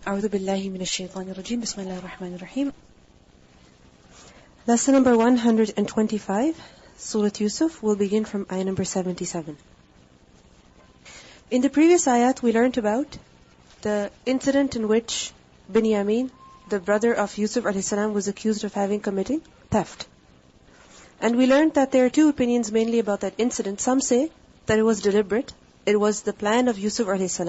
أعوذ بالله من الشيطان الرجيم بسم الله الرحمن الرحيم. Lesson number 125, Surah Yusuf, will begin from ayah number 77. In the previous ayat, we learned about the incident in which Binyamin, the brother of Yusuf a.s., was accused of having committed theft. And we learned that there are two opinions mainly about that incident. Some say that it was deliberate. It was the plan of Yusuf a.s.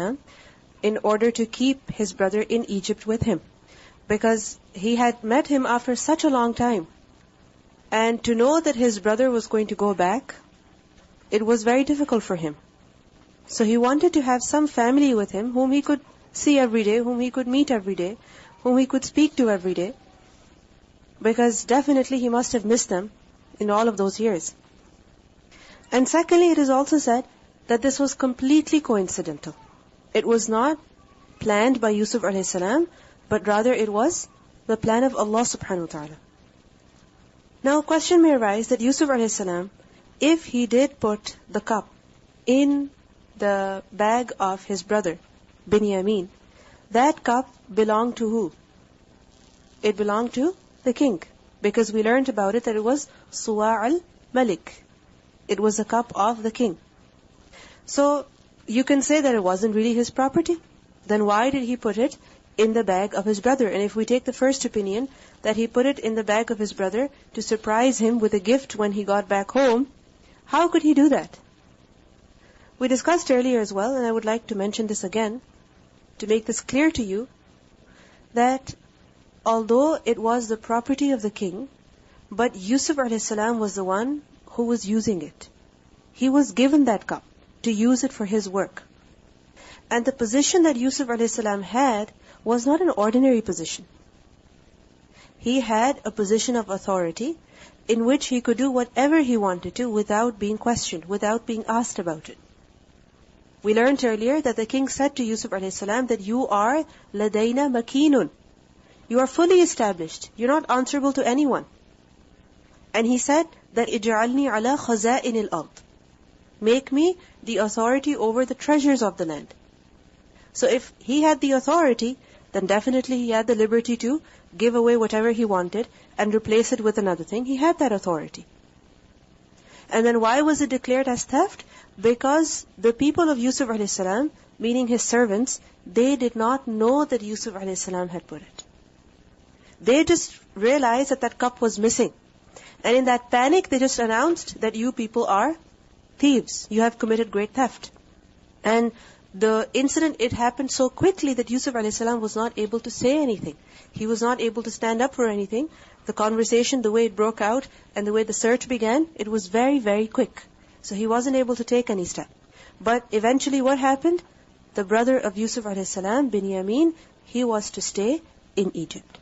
in order to keep his brother in Egypt with him. Because he had met him after such a long time. And to know that his brother was going to go back, it was very difficult for him. So he wanted to have some family with him whom he could see every day, whom he could meet every day, whom he could speak to every day. Because definitely he must have missed them in all of those years. And secondly, it is also said that this was completely coincidental. It was not planned by Yusuf a.s., but rather it was the plan of Allah subhanahu wa ta'ala. Now a question may arise that Yusuf a.s., if he did put the cup in the bag of his brother, Binyamin, that cup belonged to who? It belonged to the king. Because we learned about it that it was Suwa' al-Malik. It was a cup of the king. So, you can say that it wasn't really his property. Then why did he put it in the bag of his brother? And if we take the first opinion, that he put it in the bag of his brother to surprise him with a gift when he got back home, how could he do that? We discussed earlier as well, and I would like to mention this again, to make this clear to you, that although it was the property of the king, but Yusuf a.s. was the one who was using it. He was given that cup to use it for his work. And the position that Yusuf a.s. had was not an ordinary position. He had a position of authority in which he could do whatever he wanted to without being questioned, without being asked about it. We learned earlier that the king said to Yusuf a.s. that you are ladayna makinun. You are fully established. You're not answerable to anyone. And he said that اجعلني على خزائن الأرض. Make me the authority over the treasures of the land. So if he had the authority, then definitely he had the liberty to give away whatever he wanted and replace it with another thing. He had that authority. And then why was it declared as theft? Because the people of Yusuf a.s., meaning his servants, they did not know that Yusuf a.s. had put it. They just realized that that cup was missing. And in that panic, they just announced that you people are thieves. You have committed great theft. And the incident, it happened so quickly that Yusuf a.s. was not able to say anything. He was not able to stand up for anything. The conversation, the way it broke out, and the way the search began, it was very, very quick. So he wasn't able to take any step. But eventually what happened? The brother of Yusuf a.s., Binyamin, he was to stay in Egypt.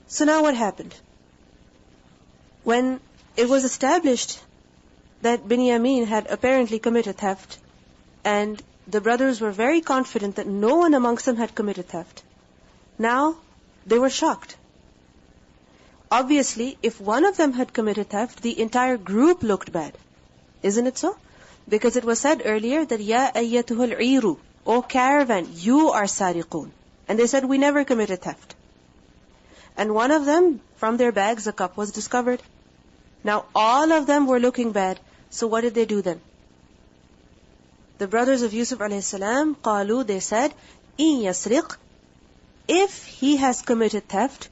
So now what happened? When it was established that Binyamin had apparently committed theft, and the brothers were very confident that no one amongst them had committed theft, now they were shocked. Obviously, if one of them had committed theft, the entire group looked bad. Isn't it so? Because it was said earlier that Ya ayyatuhul iru, O caravan, you are sariqun. And they said, we never committed theft. And one of them, from their bags, a cup was discovered. Now all of them were looking bad. So what did they do then? The brothers of Yusuf a.s. qalu, they said, in yasriq, if he has committed theft,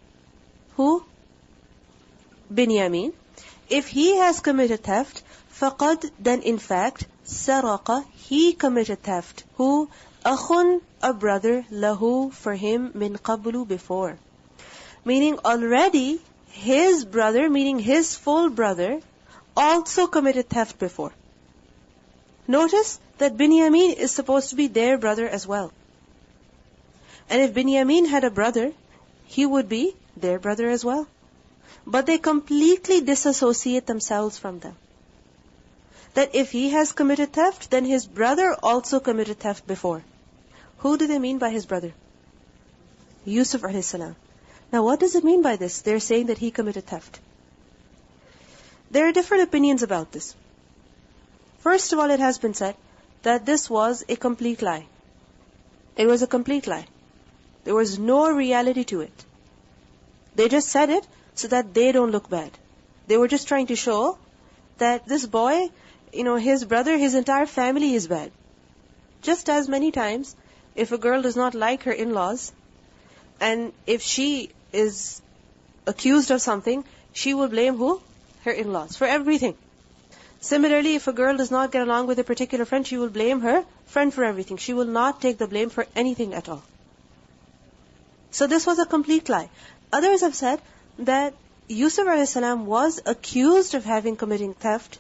who? Binyamin. If he has committed theft, faqad, then in fact, saraqa, he committed theft. Who? Akhun, a brother, lahu, for him, min qablu, before. Meaning already, his brother, meaning his full brother, also committed theft before. Notice that Binyamin is supposed to be their brother as well. And if Binyamin had a brother, he would be their brother as well. But they completely disassociate themselves from them. That if he has committed theft, then his brother also committed theft before. Who do they mean by his brother? Yusuf a.s. Now what does it mean by this? They're saying that he committed theft. There are different opinions about this. First of all, it has been said that this was a complete lie. It was a complete lie. There was no reality to it. They just said it so that they don't look bad. They were just trying to show that this boy, his brother, his entire family is bad. Just as many times, if a girl does not like her in-laws, and if she is accused of something, she will blame who? Her in-laws, for everything. Similarly, if a girl does not get along with a particular friend, she will blame her friend for everything. She will not take the blame for anything at all. So this was a complete lie. Others have said that Yusuf a.s. was accused of having committing theft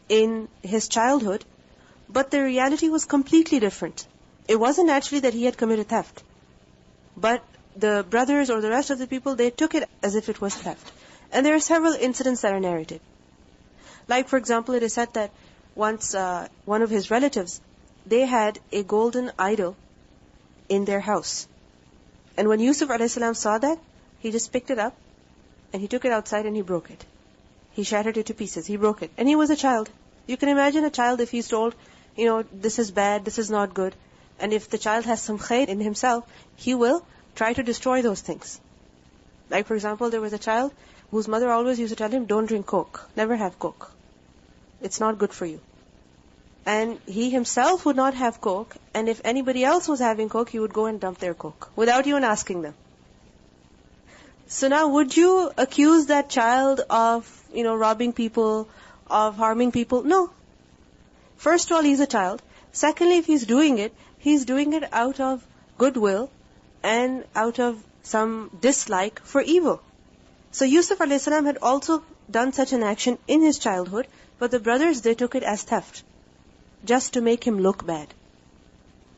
in his childhood, but the reality was completely different. It wasn't actually that he had committed theft, but the brothers or the rest of the people, they took it as if it was theft. And there are several incidents that are narrated. Like, for example, it is said that once one of his relatives, they had a golden idol in their house. And when Yusuf a.s. saw that, he just picked it up and he took it outside and he broke it. He shattered it to pieces. He broke it. And he was a child. You can imagine a child if he's told, this is bad, this is not good. And if the child has some khair in himself, he will try to destroy those things. Like, for example, there was a child whose mother always used to tell him, don't drink Coke. Never have Coke. It's not good for you. And he himself would not have Coke. And if anybody else was having Coke, he would go and dump their Coke without even asking them. So now, would you accuse that child of, robbing people, of harming people? No. First of all, he's a child. Secondly, if he's doing it out of goodwill and out of some dislike for evil. So Yusuf a.s. had also done such an action in his childhood, but the brothers, they took it as theft, just to make him look bad.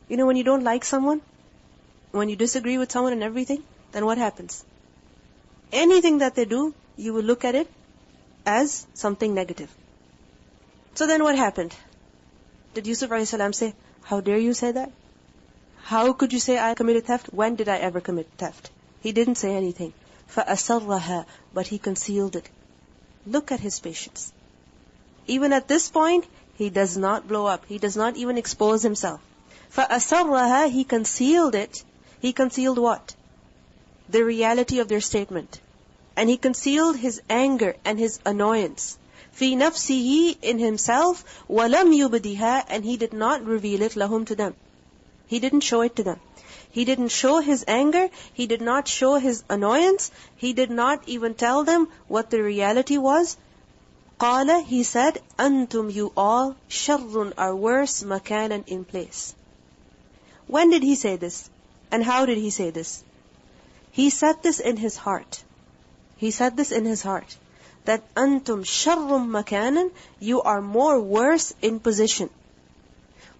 When you don't like someone, when you disagree with someone and everything, then what happens? Anything that they do, you will look at it as something negative. So then what happened? Did Yusuf a.s. say, how dare you say that? How could you say I committed theft? When did I ever commit theft? He didn't say anything. فَأَسَرَّهَا, but he concealed it. Look at his patience. Even at this point, he does not blow up. He does not even expose himself. فَأَسَرَّهَا, he concealed it. He concealed what? The reality of their statement. And he concealed his anger and his annoyance. فِي نَفْسِهِ, in himself, وَلَمْ يُبْدِهَا, and he did not reveal it lahum, to them. He didn't show it to them. He didn't show his anger. He did not show his annoyance. He did not even tell them what the reality was. قَالَ, he said, أَنْتُمْ, you all, شَرٌ, are worse, مَكَانًا, in place. When did he say this? And how did he say this? He said this in his heart. He said this in his heart. That أَنْتُمْ شَرٌ مَكَانًا, you are more worse in position.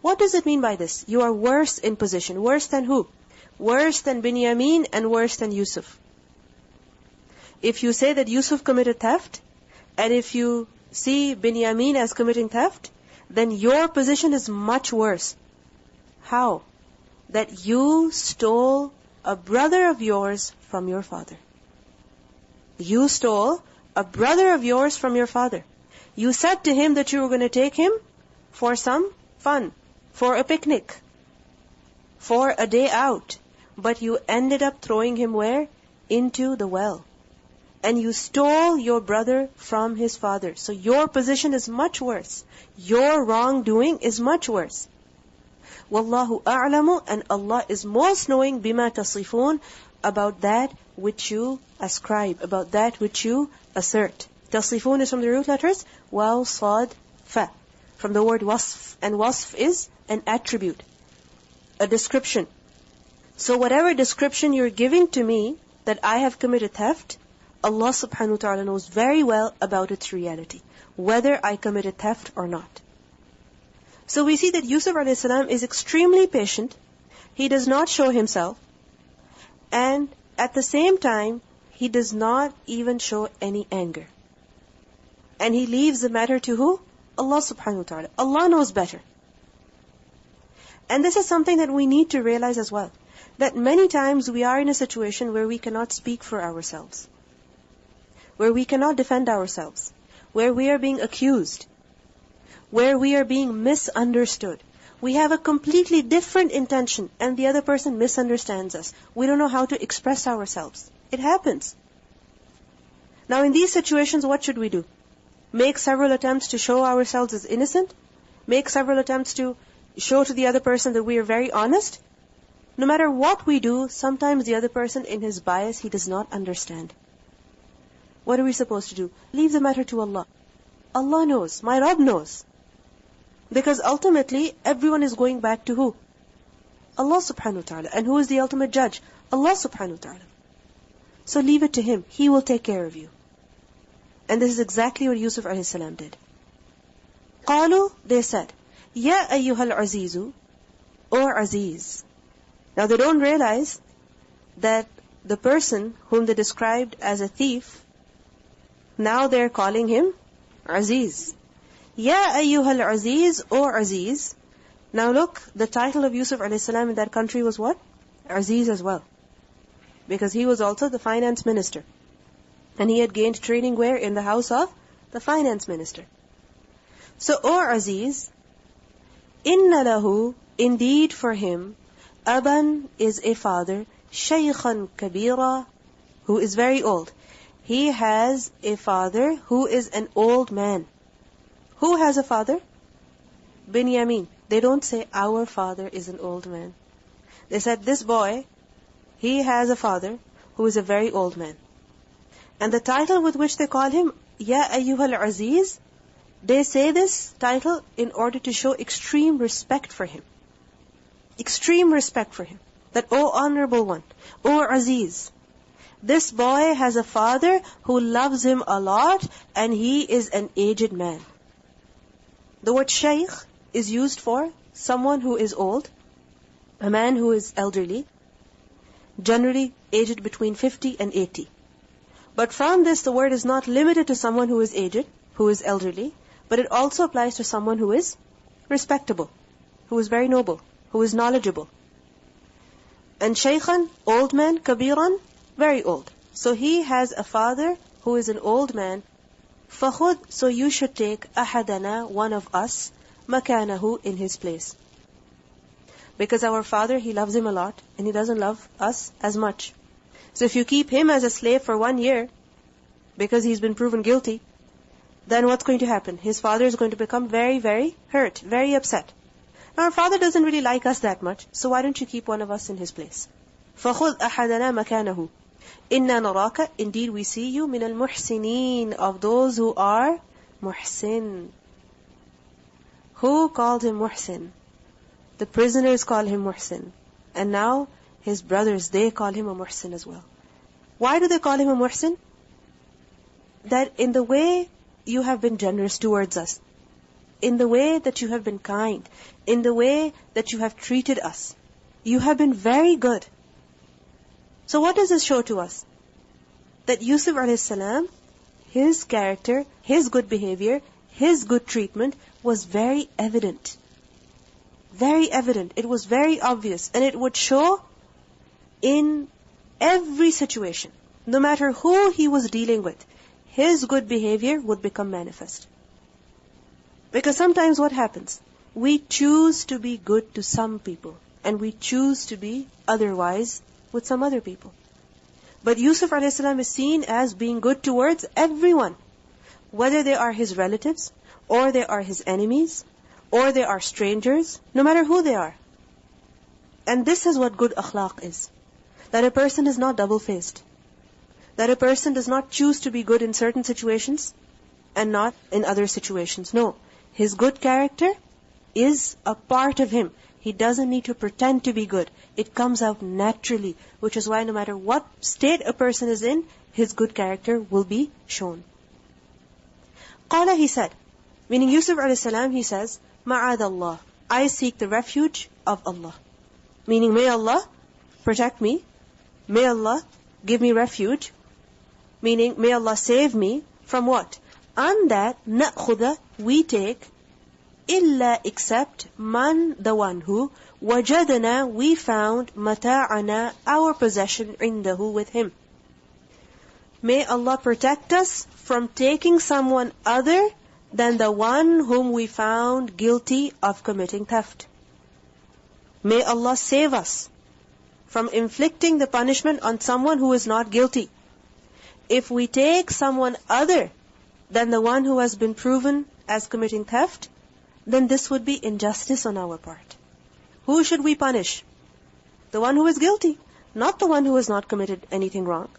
What does it mean by this? You are worse in position. Worse than who? Worse than Binyamin and worse than Yusuf. If you say that Yusuf committed theft, and if you see Binyamin as committing theft, then your position is much worse. How? That you stole a brother of yours from your father. You stole a brother of yours from your father. You said to him that you were going to take him for some fun, for a picnic, for a day out. But you ended up throwing him where? Into the well. And you stole your brother from his father. So your position is much worse. Your wrongdoing is much worse. Wallahu a'lamu, and Allah is most knowing bima tasifun, about that which you ascribe, about that which you assert. Tasifun is from the root letters waw, sad, fa, from the word wasf, and wasf is an attribute, a description. So whatever description you're giving to me that I have committed theft, Allah subhanahu wa ta'ala knows very well about its reality, whether I committed theft or not. So we see that Yusuf a.s. is extremely patient. He does not show himself. And at the same time, he does not even show any anger. And he leaves the matter to who? Allah subhanahu wa ta'ala. Allah knows better. And this is something that we need to realize as well. That many times we are in a situation where we cannot speak for ourselves. Where we cannot defend ourselves. Where we are being accused. Where we are being misunderstood. We have a completely different intention and the other person misunderstands us. We don't know how to express ourselves. It happens. Now in these situations, what should we do? Make several attempts to show ourselves as innocent? Make several attempts to show to the other person that we are very honest? No matter what we do, sometimes the other person in his bias, he does not understand. What are we supposed to do? Leave the matter to Allah. Allah knows. My Rabb knows. Because ultimately, everyone is going back to who? Allah subhanahu wa ta'ala. And who is the ultimate judge? Allah subhanahu wa ta'ala. So leave it to Him. He will take care of you. And this is exactly what Yusuf alayhi salam did. قالوا, they said, Ya ayyuhal azizu, or Aziz. Now they don't realize that the person whom they described as a thief, now they're calling him Aziz. Ya ayyuhal Aziz, or Aziz. Now look, the title of Yusuf alayhi salam in that country was what? Aziz as well. Because he was also the finance minister. And he had gained training where? In the house of the finance minister. So, or Aziz, inna lahu, indeed for him, aban is a father, shaykhan kabira, who is very old. He has a father who is an old man. Who has a father? Binyamin. They don't say, our father is an old man. They said, this boy, he has a father who is a very old man. And the title with which they call him, Ya ayyuhal Aziz, they say this title in order to show extreme respect for him. Extreme respect for him. That, oh honorable one, oh Aziz, this boy has a father who loves him a lot and he is an aged man. The word shaykh is used for someone who is old, a man who is elderly, generally aged between 50 and 80. But from this, the word is not limited to someone who is aged, who is elderly, but it also applies to someone who is respectable, who is very noble, who is knowledgeable. And shaykhan, old man, kabiran, very old. So he has a father who is an old man. فَخُذْ, so you should take أَحَدَنَا, one of us, مَكَانَهُ, in his place. Because our father, he loves him a lot, and he doesn't love us as much. So if you keep him as a slave for 1 year, because he's been proven guilty, then what's going to happen? His father is going to become very, very hurt, very upset. Now our father doesn't really like us that much, so why don't you keep one of us in his place? فَخُذْ أَحَدَنَا مَكَانَهُ إِنَّا نَرَاكَ, indeed we see you, مِنَ الْمُحْسِنِينَ, of those who are muhsin. Who called him muhsin? The prisoners call him muhsin. And now his brothers, they call him a muhsin as well. Why do they call him a muhsin? That in the way you have been generous towards us, in the way that you have been kind, in the way that you have treated us, you have been very good. So what does this show to us? That Yusuf a.s., his character, his good behavior, his good treatment was very evident. Very evident. It was very obvious. And it would show in every situation. No matter who he was dealing with, his good behavior would become manifest. Because sometimes what happens? We choose to be good to some people, and we choose to be otherwise with some other people. But Yusuf a.s. is seen as being good towards everyone, whether they are his relatives, or they are his enemies, or they are strangers, no matter who they are. And this is what good akhlaq is. That a person is not double-faced. That a person does not choose to be good in certain situations and not in other situations. No. His good character is a part of him. He doesn't need to pretend to be good. It comes out naturally, which is why no matter what state a person is in, his good character will be shown. Qala, he said, meaning Yusuf a.s., he says, Ma'ad Allah, I seek the refuge of Allah. Meaning, may Allah protect me. May Allah give me refuge. Meaning, may Allah save me from what? And that, نَأْخُذَ, we take, إِلَّا except, man, the one who, وَجَدَنَا, we found, مَتَاعَنَا, our possession, عِنْدَهُ, with him. May Allah protect us from taking someone other than the one whom we found guilty of committing theft. May Allah save us from inflicting the punishment on someone who is not guilty. If we take someone other than the one who has been proven as committing theft, then this would be injustice on our part. Who should we punish? The one who is guilty, not the one who has not committed anything wrong.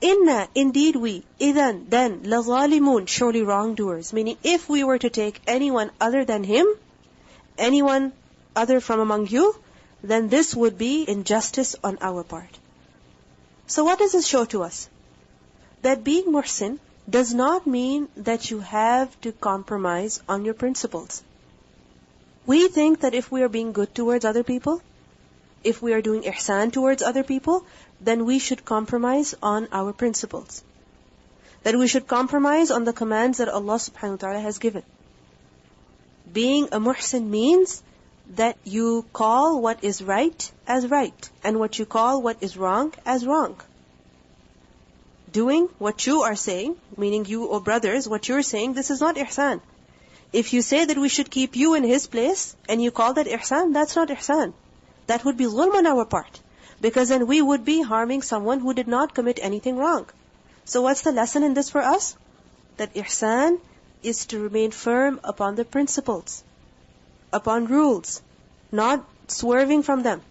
Inna, indeed we, idhan, then, lazalimun, surely wrongdoers. Meaning, if we were to take anyone other than him, anyone other from among you, then this would be injustice on our part. So what does this show to us? That being muhsin does not mean that you have to compromise on your principles. We think that if we are being good towards other people, if we are doing ihsan towards other people, then we should compromise on our principles. That we should compromise on the commands that Allah subhanahu wa ta'ala has given. Being a muhsin means that you call what is right as right, and what you call what is wrong as wrong. Doing what you are saying, meaning you, O brothers, what you're saying, this is not ihsan. If you say that we should keep you in his place, and you call that ihsan, that's not ihsan. That would be zulm on our part. Because then we would be harming someone who did not commit anything wrong. So what's the lesson in this for us? That ihsan is to remain firm upon the principles, upon rules, not swerving from them,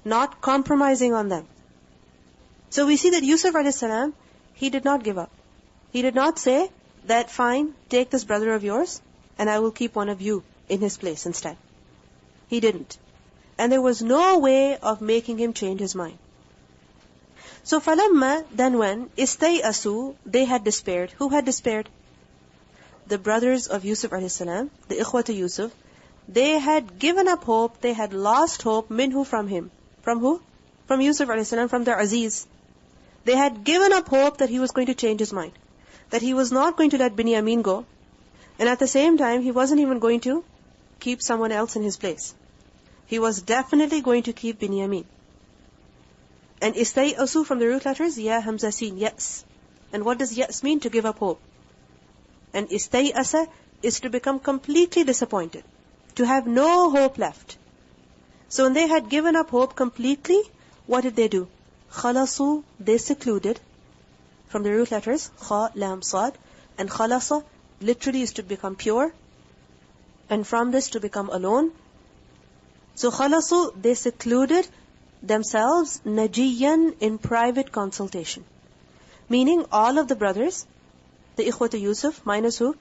not compromising on them. So we see that Yusuf a.s., he did not give up. He did not say that, fine, take this brother of yours, and I will keep one of you in his place instead. He didn't. And there was no way of making him change his mind. So falamma, then when, istay'asu, they had despaired. Who had despaired? The brothers of Yusuf a.s., the ikhwatu Yusuf, they had given up hope, they had lost hope, minhu, from him. From who? From Yusuf a.s., from their Aziz. They had given up hope that he was going to change his mind. That he was not going to let Binyamin go. And at the same time, he wasn't even going to keep someone else in his place. He was definitely going to keep Binyamin. And istay'asu from the root letters, ya, hamza, sin, yes. And what does yes mean? To give up hope. And istay'asa is to become completely disappointed. To have no hope left. So when they had given up hope completely, what did they do? Khalasu, they secluded. From the root letters, kha, lam, sad. And khalasa literally is to become pure. And from this to become alone. So khalasu, they secluded themselves najiyan, in private consultation. Meaning all of the brothers, the ikhwata Yusuf, minus who?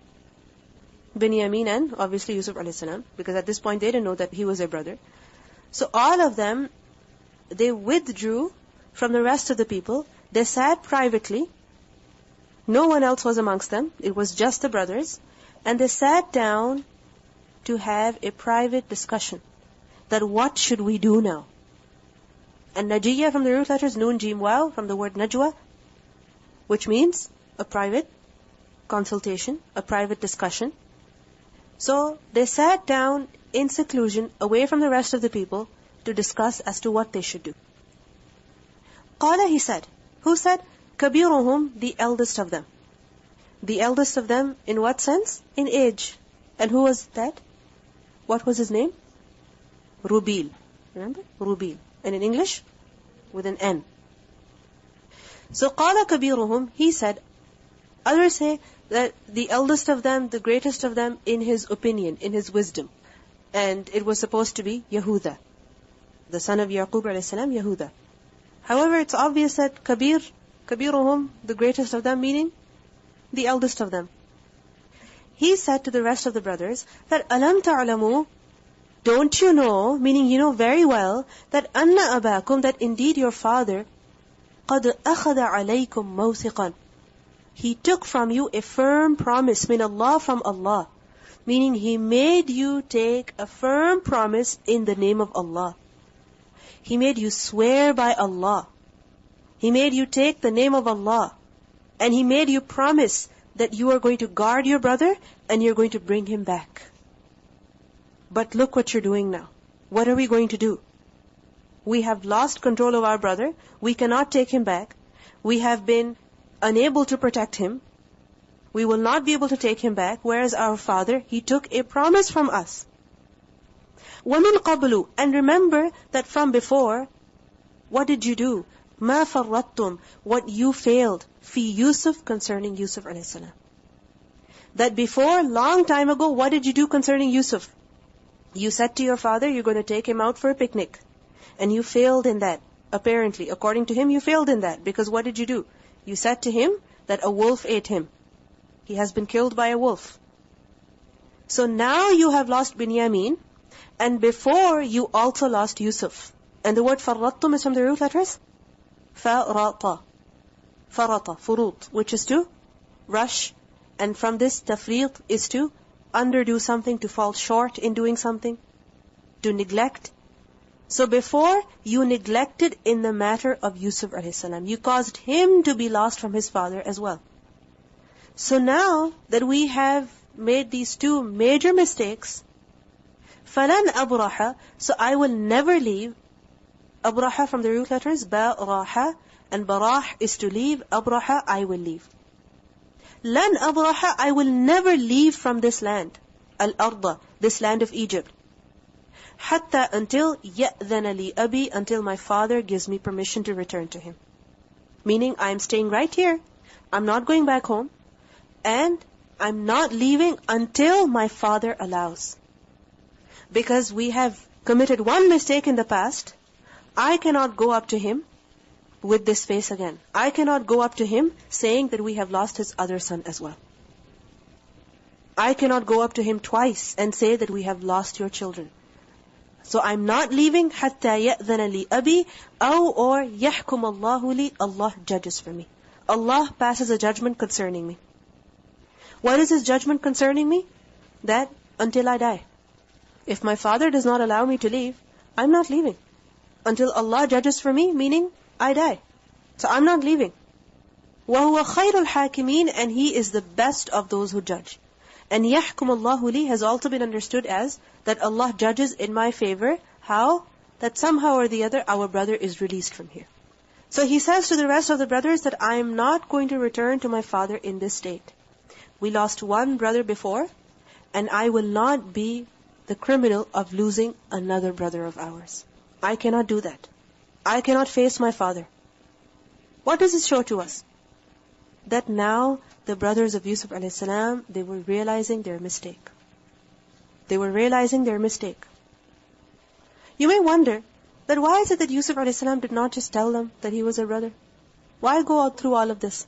Binyamin and obviously Yusuf a.s. Because at this point they didn't know that he was their brother. So all of them, they withdrew from the rest of the people. They sat privately. No one else was amongst them. It was just the brothers. And they sat down to have a private discussion. That what should we do now? And najiyya from the root letters, noon, jim, waw, from the word najwa, which means a private consultation, a private discussion. So they sat down in seclusion, away from the rest of the people, to discuss as to what they should do. Qala, he said. Who said? Kabiruhum, the eldest of them. The eldest of them in what sense? In age. And who was that? What was his name? Rubil. Remember? Rubil. And in English? With an N. So qala kabiruhum, he said. Others say that the eldest of them, the greatest of them, in his opinion, in his wisdom. And it was supposed to be Yehuda, the son of Yaqub a.s., Yehuda. However, it's obvious that kabiruhum, the greatest of them, meaning the eldest of them. He said to the rest of the brothers that alam ta'lamu, don't you know, meaning you know very well, that anna abakum, that indeed your father, qad akhada alaykum mawthiqan, he took from you a firm promise, min Allah, from Allah. Meaning he made you take a firm promise in the name of Allah. He made you swear by Allah. He made you take the name of Allah. And he made you promise that you are going to guard your brother and you're going to bring him back. But look what you're doing now. What are we going to do? We have lost control of our brother. We cannot take him back. We have been unable to protect him. We will not be able to take him back. Whereas our father, he took a promise from us. وَمِن قَبْلُ, and remember that from before, what did you do? مَا فَرَّطْتُمْ, what you failed, فِي Yusuf, concerning Yusuf alayhi salam. That before, long time ago, what did you do concerning Yusuf? You said to your father, you're going to take him out for a picnic. And you failed in that. Apparently, according to him, you failed in that. Because what did you do? You said to him that a wolf ate him. He has been killed by a wolf. So now you have lost Binyamin, and before you also lost Yusuf. And the word farrattum is from the root letters farata, farata, furut, which is to rush. And from this, tafriq is to underdo something, to fall short in doing something, to neglect. So before, you neglected in the matter of Yusuf alayhi salam. You caused him to be lost from his father as well. So now that we have made these two major mistakes, فَلَنْ أَبْرَحَ, so I will never leave. Abraha from the root letters, ba-raha, and barah is to leave. Abraha, I will leave. لَنْ أَبْرَحَ, I will never leave from this land. Al-Arda, this land of Egypt. حَتَّى, until يَأْذَنَ لِي أَبِي, until my father gives me permission to return to him. Meaning, I'm staying right here. I'm not going back home. And I'm not leaving until my father allows. Because we have committed one mistake in the past, I cannot go up to him with this face again. I cannot go up to him saying that we have lost his other son as well. I cannot go up to him twice and say that we have lost your children. So I'm not leaving حَتَّى يَأْذَنَ لِي أَبِي أَوْ or يَحْكُمَ اللَّهُ لِي, Allah judges for me. Allah passes a judgment concerning me. What is His judgment concerning me? That until I die. If my father does not allow me to leave, I'm not leaving. Until Allah judges for me, meaning I die. So I'm not leaving. وَهُوَ خَيْرُ الْحَاكِمِينَ, and He is the best of those who judge. And يَحْكُمُ اللَّهُ لِي has also been understood as that Allah judges in my favor. How? That somehow or the other our brother is released from here. So he says to the rest of the brothers that I am not going to return to my father in this state. We lost one brother before, and I will not be the criminal of losing another brother of ours. I cannot do that. I cannot face my father. What does it show to us? That now the brothers of Yusuf alayhi salam, they were realizing their mistake. They were realizing their mistake. You may wonder that why is it that Yusuf alayhi salam did not just tell them that he was a brother? Why go out through all of this?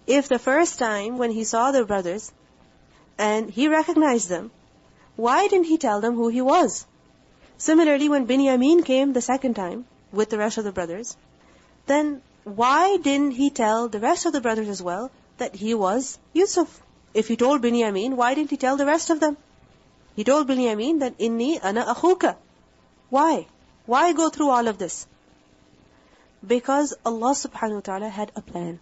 If the first time when he saw the brothers and he recognized them, why didn't he tell them who he was? Similarly, when Binyamin came the second time with the rest of the brothers, then why didn't he tell the rest of the brothers as well that he was Yusuf? If he told Binyamin, why didn't he tell the rest of them? He told Binyamin that inni ana akhuka. Why? Why go through all of this? Because Allah subhanahu wa ta'ala had a plan.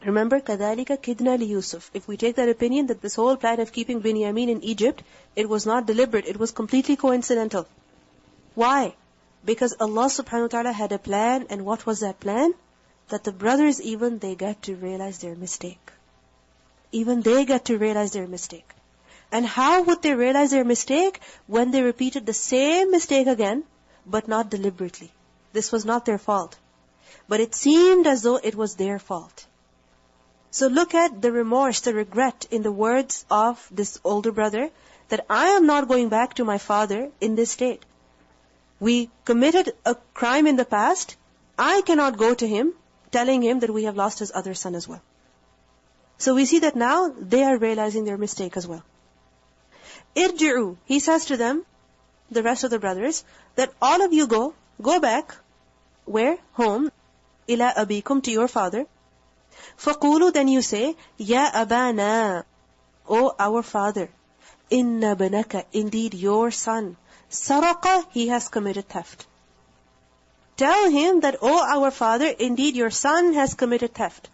Remember, كَذَلِكَ كِدْنَا لِيُوسُف. If we take that opinion that this whole plan of keeping Binyamin in Egypt, it was not deliberate, it was completely coincidental. Why? Because Allah subhanahu wa ta'ala had a plan, and what was that plan? That the brothers even, they got to realize their mistake. Even they got to realize their mistake. And how would they realize their mistake? When they repeated the same mistake again, but not deliberately. This was not their fault. But it seemed as though it was their fault. So look at the remorse, the regret in the words of this older brother, that I am not going back to my father in this state. We committed a crime in the past. I cannot go to him, telling him that we have lost his other son as well. So we see that now they are realizing their mistake as well. Irji'u, he says to them, the rest of the brothers, that all of you go back. Where? Home. Ila abikum, to your father. فَقُولُوا, then you say, Ya abana, O our father, inna banaka, indeed your son, saraqa, he has committed theft. Tell him that, O our father, indeed your son has committed theft.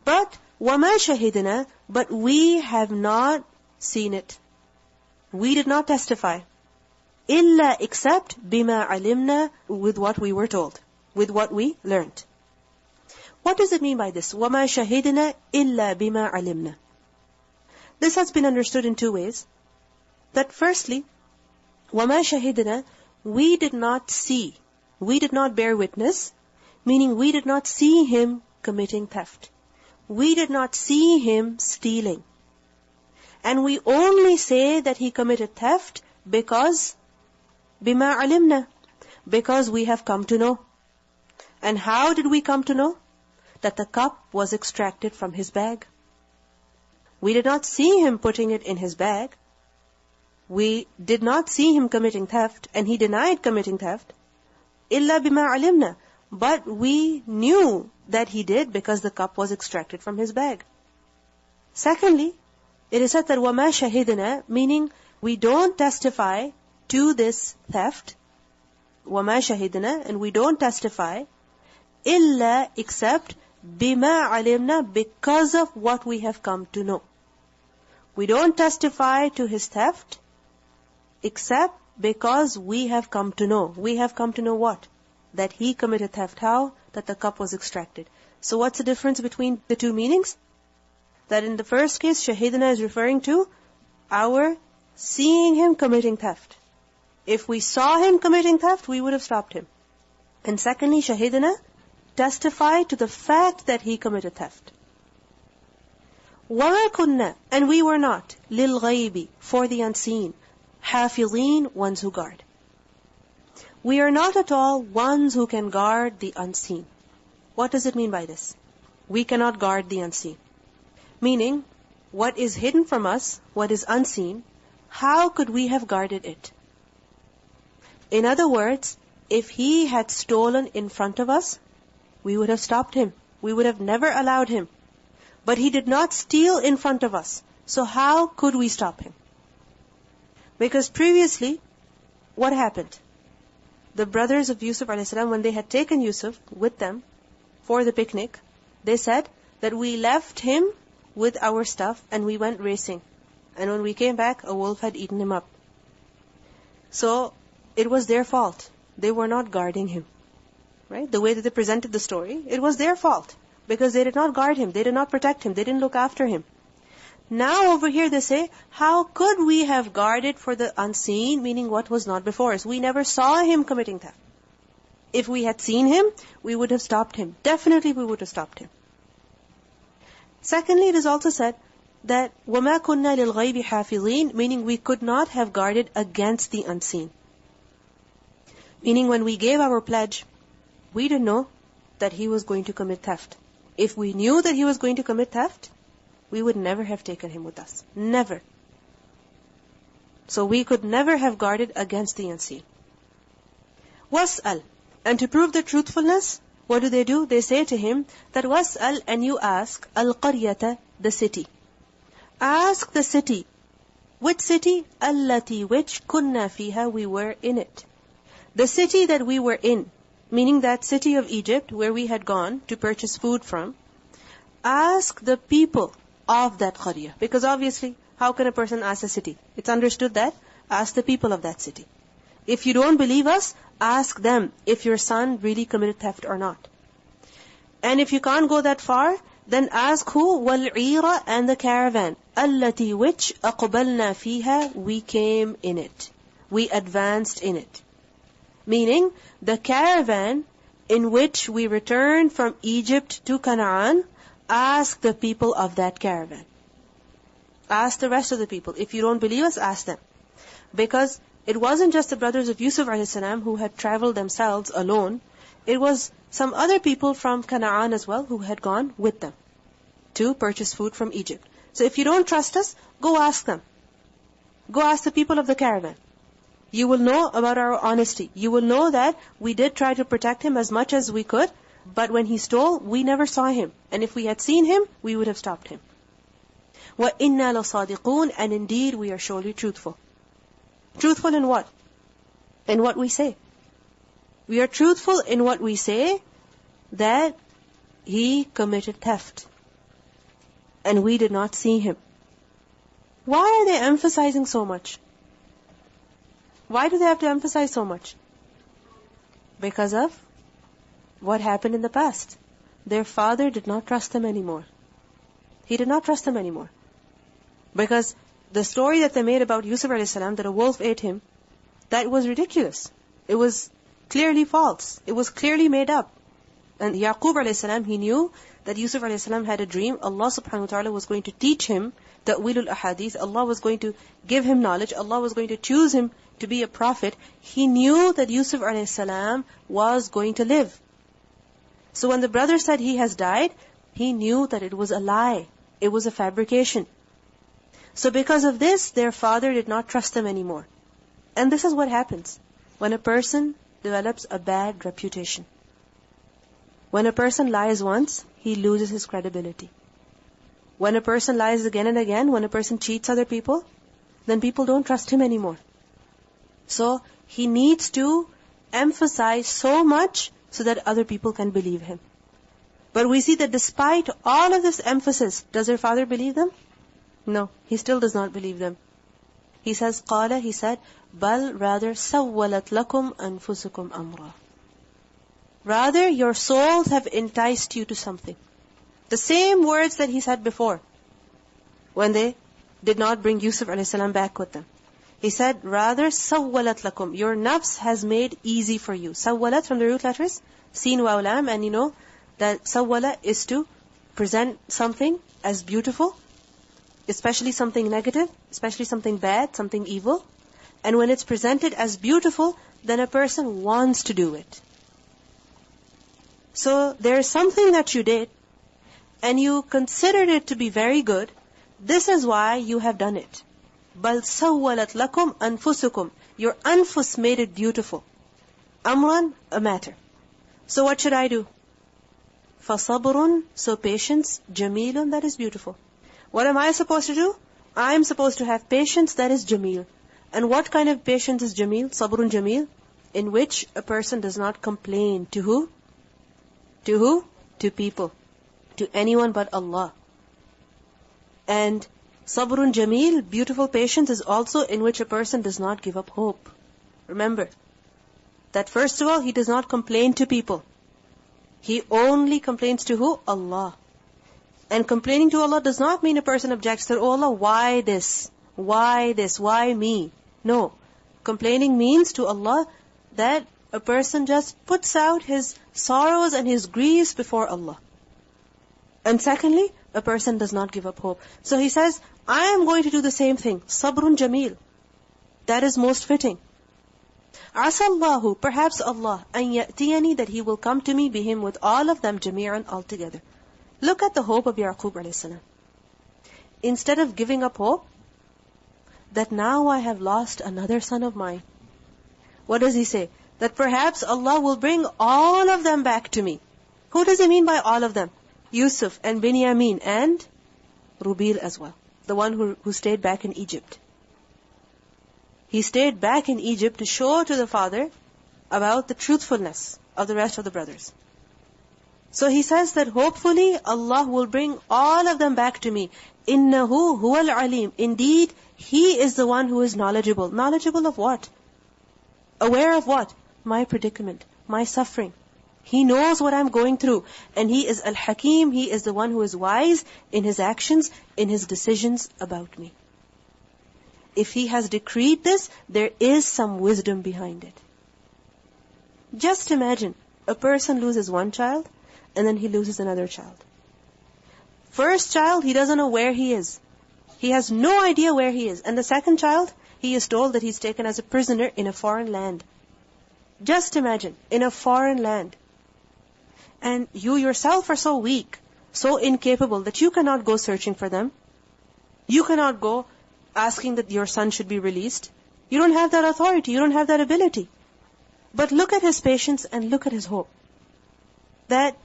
But, وَمَا شَهِدْنَا, but we have not seen it. We did not testify. إِلَّا, except بِمَا عَلِمْنَا, with what we were told, with what we learned. What does it mean by this? وَمَا شَهِدْنَا إِلَّا بِمَا عَلِمْنَا. This has been understood in two ways. That firstly, وَمَا شَهِدْنَا, we did not see, we did not bear witness, meaning we did not see him committing theft. We did not see him stealing. And we only say that he committed theft because بِمَا عَلِمْنَا, because we have come to know. And how did we come to know? That the cup was extracted from his bag. We did not see him putting it in his bag. We did not see him committing theft, and he denied committing theft. إِلَّا بِمَا عَلِمْنَا, but we knew that he did because the cup was extracted from his bag. Secondly, it is said that وَمَا شَهِدْنَا, meaning we don't testify to this theft. وَمَا شَهِدْنَا, and we don't testify إِلَّا, except بِمَا عَلِمْنَا, because of what we have come to know. We don't testify to his theft except because we have come to know. We have come to know what? That he committed theft. How? That the cup was extracted. So what's the difference between the two meanings? That in the first case, shahidna is referring to our seeing him committing theft. If we saw him committing theft, we would have stopped him. And secondly, shahidna, testify to the fact that he committed theft. وَمَا كُنَّا, and we were not, لِلْغَيْبِ, for the unseen, حَافِظِينَ, ones who guard. We are not at all ones who can guard the unseen. What does it mean by this? We cannot guard the unseen. Meaning, what is hidden from us, what is unseen, how could we have guarded it? In other words, if he had stolen in front of us, we would have stopped him. We would have never allowed him. But he did not steal in front of us. So how could we stop him? Because previously, what happened? The brothers of Yusuf a.s., when they had taken Yusuf with them for the picnic, they said that we left him with our stuff and we went racing. And when we came back, a wolf had eaten him up. So it was their fault. They were not guarding him. Right? The way that they presented the story, it was their fault. Because they did not guard him, they did not protect him, they didn't look after him. Now over here they say, how could we have guarded for the unseen, meaning what was not before us? We never saw him committing theft. If we had seen him, we would have stopped him. Definitely we would have stopped him. Secondly, it is also said that وَمَا كُنَّا لِلْغَيْبِ حَافِظِينَ, meaning we could not have guarded against the unseen. Meaning when we gave our pledge, we didn't know that he was going to commit theft. If we knew that he was going to commit theft, we would never have taken him with us. Never. So we could never have guarded against the unseen. وَاسْأَلْ, and to prove the truthfulness, what do? They say to him that وَاسْأَلْ, and you ask الْقَرْيَةَ, the city. Ask the city. Which city? الَّتِي, which كُنَّا فِيهَا, we were in it. The city that we were in, meaning that city of Egypt where we had gone to purchase food from, ask the people of that qaryah. Because obviously, how can a person ask a city? It's understood that, ask the people of that city. If you don't believe us, ask them if your son really committed theft or not. And if you can't go that far, then ask who? وَالْعِيرَ, and the caravan. الَّتِي, which أَقْبَلْنَا فِيهَا, we came in it. We advanced in it. Meaning, the caravan in which we returned from Egypt to Canaan, ask the people of that caravan. Ask the rest of the people. If you don't believe us, ask them. Because it wasn't just the brothers of Yusuf a.s. who had traveled themselves alone. It was some other people from Canaan as well who had gone with them to purchase food from Egypt. So if you don't trust us, go ask them. Go ask the people of the caravan. You will know about our honesty. You will know that we did try to protect him as much as we could, but when he stole, we never saw him. And if we had seen him, we would have stopped him. وَإِنَّا لَصَادِقُونَ, and indeed we are surely truthful. Truthful in what? In what we say. We are truthful in what we say, that he committed theft. And we did not see him. Why are they emphasizing so much? Why do they have to emphasize so much? Because of what happened in the past. Their father did not trust them anymore. He did not trust them anymore. Because the story that they made about Yusuf a.s., that a wolf ate him, that was ridiculous. It was clearly false. It was clearly made up. And Yaqub alayhi salam, he knew that Yusuf alayhi salam had a dream. Allah subhanahu wa ta'ala was going to teach him ta'wilul ahadith. Allah was going to give him knowledge. Allah was going to choose him to be a prophet. He knew that Yusuf alayhi salam was going to live. So when the brother said he has died, he knew that it was a lie. It was a fabrication. So because of this, their father did not trust them anymore. And this is what happens when a person develops a bad reputation. When a person lies once, he loses his credibility. When a person lies again and again, when a person cheats other people, then people don't trust him anymore. So he needs to emphasize so much so that other people can believe him. But we see that despite all of this emphasis, does their father believe them? No, he still does not believe them. He says, قَالَ, he said, بَلْ rather سَوَّلَتْ لَكُمْ أَنفُسُكُمْ أَمْرًا. Rather, your souls have enticed you to something. The same words that he said before, when they did not bring Yusuf a.s. back with them. He said, rather, سَوَّلَتْ لَكُمْ. Your nafs has made easy for you. سَوَّلَت from the root letters, sin wa lam, and you know that sawwala is to present something as beautiful, especially something negative, especially something bad, something evil. And when it's presented as beautiful, then a person wants to do it. So there is something that you did, and you considered it to be very good. This is why you have done it. بَلْ سَوَّلَتْ لَكُمْ أَنفُسُكُمْ. Your anfus made it beautiful. Amran, a matter. So what should I do? فَصَبْرٌ, so patience, جَمِيلٌ, that is beautiful. What am I supposed to do? I am supposed to have patience that is jameel. And what kind of patience is jameel? Sabrun jameel, in which a person does not complain. To who? To who? To people. To anyone but Allah. And sabrun jameel, beautiful patience, is also in which a person does not give up hope. Remember that first of all, he does not complain to people. He only complains to who? Allah. And complaining to Allah does not mean a person objects that, oh Allah, why this? Why this? Why me? No. Complaining means to Allah that a person just puts out his sorrows and his griefs before Allah. And secondly, a person does not give up hope. So he says, I am going to do the same thing. Sabrun jameel. That is most fitting. Asallahu, perhaps Allah, an ya'tiyani, that He will come to me, bihim, with all of them, jami'an, altogether. Look at the hope of Yaqub alayhi salam. Instead of giving up hope, that now I have lost another son of mine. What does he say? That perhaps Allah will bring all of them back to me. Who does he mean by all of them? Yusuf and Binyamin and Rubil as well. The one who stayed back in Egypt. He stayed back in Egypt to show to the father about the truthfulness of the rest of the brothers. So he says that hopefully Allah will bring all of them back to me. Innahu huwal alim. Indeed, He is the one who is knowledgeable. Knowledgeable of what? Aware of what? My predicament, my suffering. He knows what I'm going through. And He is Al-Hakim. He is the one who is wise in His actions, in His decisions about me. If He has decreed this, there is some wisdom behind it. Just imagine, a person loses one child, and then he loses another child. First child, he doesn't know where he is. He has no idea where he is. And the second child, he is told that he's taken as a prisoner in a foreign land. Just imagine, in a foreign land. And you yourself are so weak, so incapable, that you cannot go searching for them. You cannot go asking that your son should be released. You don't have that authority. You don't have that ability. But look at his patience and look at his hope. That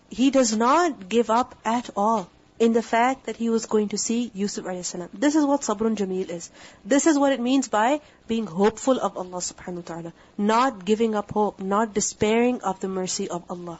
he does not give up at all in the fact that he was going to see Yusuf a.s. This is what sabrun jameel is. This is what it means by being hopeful of Allah subhanahu wa ta'ala. Not giving up hope, not despairing of the mercy of Allah.